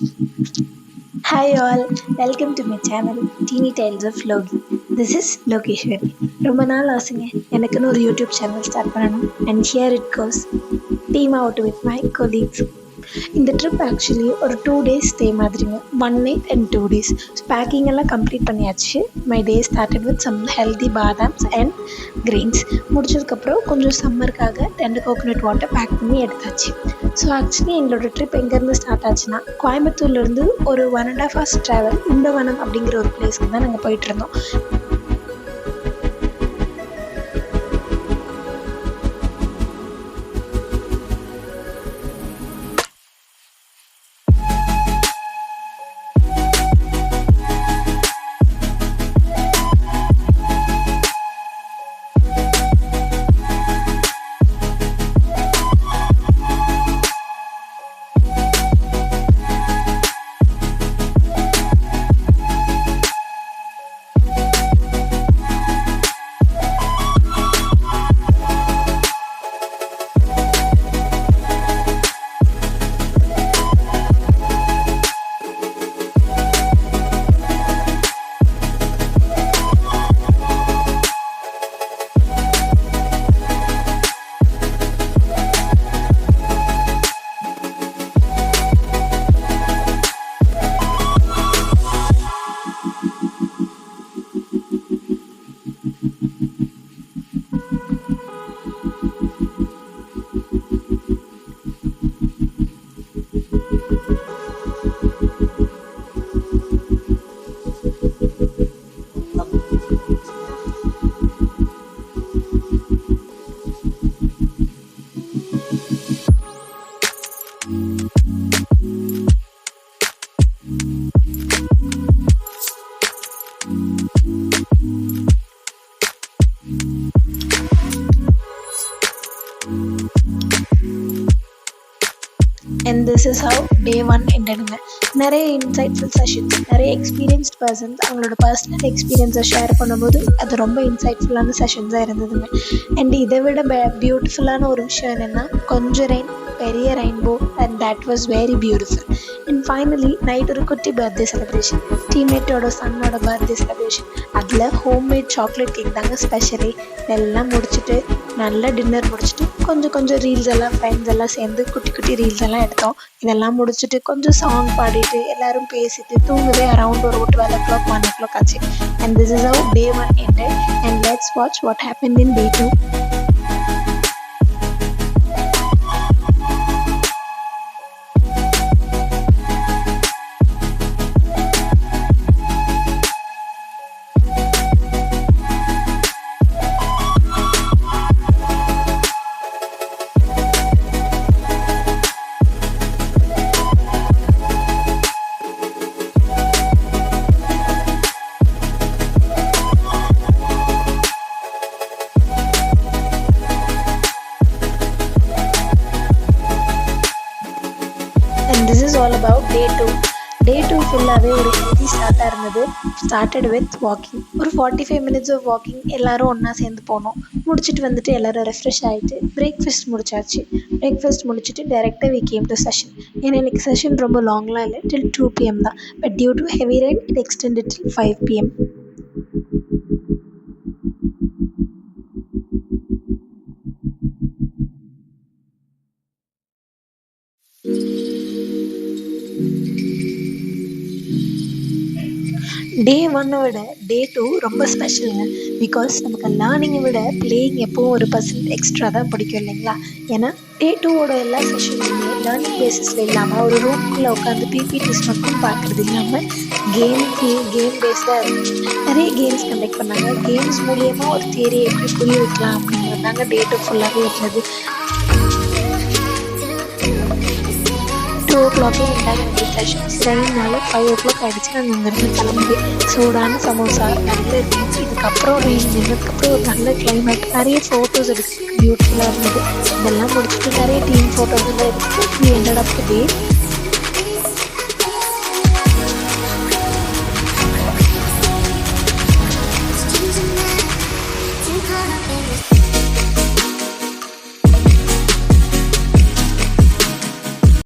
Hi all, welcome to my channel Teeny Tales of Logi. This is Lokeshwari. ரொம்ப நாள் ஆசைங்க எனக்குன்னு ஒரு யூடியூப் சேனல் ஸ்டார்ட் பண்ணணும் and here it goes team out with my colleagues. இந்த trip actually ஒரு 2 days stay மாதிரிங்க, 1 night and 2 days. Packing எல்லாம் கம்ப்ளீட் பண்ணியாச்சு. My day started with some healthy பாதாம்ஸ் அண்ட் கிரெயின்ஸ். முடிச்சதுக்கப்புறம் கொஞ்சம் சம்மருக்காக 2 கோகோனட் வாட்டர் பேக் பண்ணி எடுத்தாச்சு. ஸோ ஆக்சுவலி எங்களோட ட்ரிப் எங்கேருந்து ஸ்டார்ட் ஆச்சுன்னா, கோயம்புத்தூர்லேருந்து ஒரு 1.5 hours ட்ராவல் இந்தவனம் அப்படிங்கிற ஒரு பிளேஸ்க்கு தான் நாங்கள் போயிட்டு இருந்தோம். அண்ட் திஸ் இஸ் ஹவ் டே 1 எண்டடுங்க. நிறைய இன்சைட்ஃபுல் செஷன்ஸ், நிறைய எக்ஸ்பீரியன்ஸ்ட் பர்சன்ஸ் அவங்களோட பர்சனல் எக்ஸ்பீரியன்ஸை ஷேர் பண்ணும்போது அது ரொம்ப இன்சைட்ஃபுல்லான செஷன்ஸாக இருந்ததுங்க. அண்ட் இதை விட பியூட்டிஃபுல்லான ஒரு விஷயம் என்னென்னா, கொஞ்சம் ரெயின் பெரிய rainbow and that was very beautiful. And finally night ஒரு குட்டி பர்த்டே செலிப்ரேஷன், டீம்மேட்டோட சன்னோட பர்த்டே செலிப்ரேஷன். அதில் ஹோம்மேட் சாக்லேட் கேக் தாங்க ஸ்பெஷலி. எல்லாம் முடிச்சுட்டு நல்ல டின்னர் முடிச்சுட்டு கொஞ்சம் ரீல்ஸ் எல்லாம் ஃப்ரெண்ட்ஸ் எல்லாம் சேர்ந்து குட்டி குட்டி ரீல்ஸ் எல்லாம் எடுத்தோம். இதெல்லாம் முடிச்சுட்டு கொஞ்சம் சாங் பாடிட்டு எல்லோரும் பேசிட்டு தூங்கவே அரவுண்ட் ஒரு 12 o'clock 1 o'clock ஆச்சு. And this is how day 1 ended. And let's watch what happened in day 2. And this is all about day 2. Day 2 ஃபுல்லாகவே ஒரு ஹெல்தி ஸ்டார்ட்டாக இருந்தது. Started with walking. ஒரு 45 minutes ஆஃப் வாக்கிங் எல்லோரும் ஒன்றா சேர்ந்து போனோம். முடிச்சுட்டு வந்துட்டு எல்லோரும் ரெஃப்ரெஷ் ஆகிட்டு பிரேக்ஃபாஸ்ட் முடிச்சாச்சு. பிரேக்ஃபாஸ்ட் முடிச்சுட்டு டைரெக்டாக வி கேம் டு செஷன். ஏன்னா எனக்கு செஷன் ரொம்ப லாங்லாம் இல்லை, till 2 PM தான். But due to heavy rain it extended till 5 PM. Day 1 விட டே 2 ரொம்ப ஸ்பெஷலுங்க. பிகாஸ் நமக்கு லேர்னிங்கை விட பிளேயிங் எப்போவும் ஒரு % எக்ஸ்ட்ரா தான் பிடிக்கும் இல்லைங்களா? ஏன்னா டே 2வோட எல்லா செஷன்ஸுமே லேர்னிங் பேஸிஸில் இல்லாமல் ஒரு ரூம்குள்ளே உட்காந்து பிபிடிஸ் மட்டும் பார்க்குறது இல்லாமல் கேம் பேஸ்டாக இருக்கும். நிறைய கேம்ஸ் கண்டக்ட் பண்ணாங்க. கேம்ஸ் மூலியமாக ஒரு தியரியை எப்படி புரிய வைக்கலாம் அப்படிங்கிறது தாங்க டே 2 ஃபுல்லாகவே இருந்தது. 2 o'clock எண்டாக வேண்டிய செஷன்ஸ் ரெயின்னால 5 o'clock ஆகிடுச்சு. நாங்கள் இங்கேருந்து கிளம்பி சூடான சமோசா நல்ல இருந்துச்சு. இதுக்கப்புறம் ரெயின் நின்றதுக்கப்புறம் ஒரு நல்ல கிளைமேட், நிறைய ஃபோட்டோஸ் எடுக்கிறதுக்கு பியூட்டிஃபுல்லாக இருந்தது. இதெல்லாம் முடிச்சுட்டு நிறைய டீம் ஃபோட்டோஸ் எல்லாம் எடுத்து we ended up the day.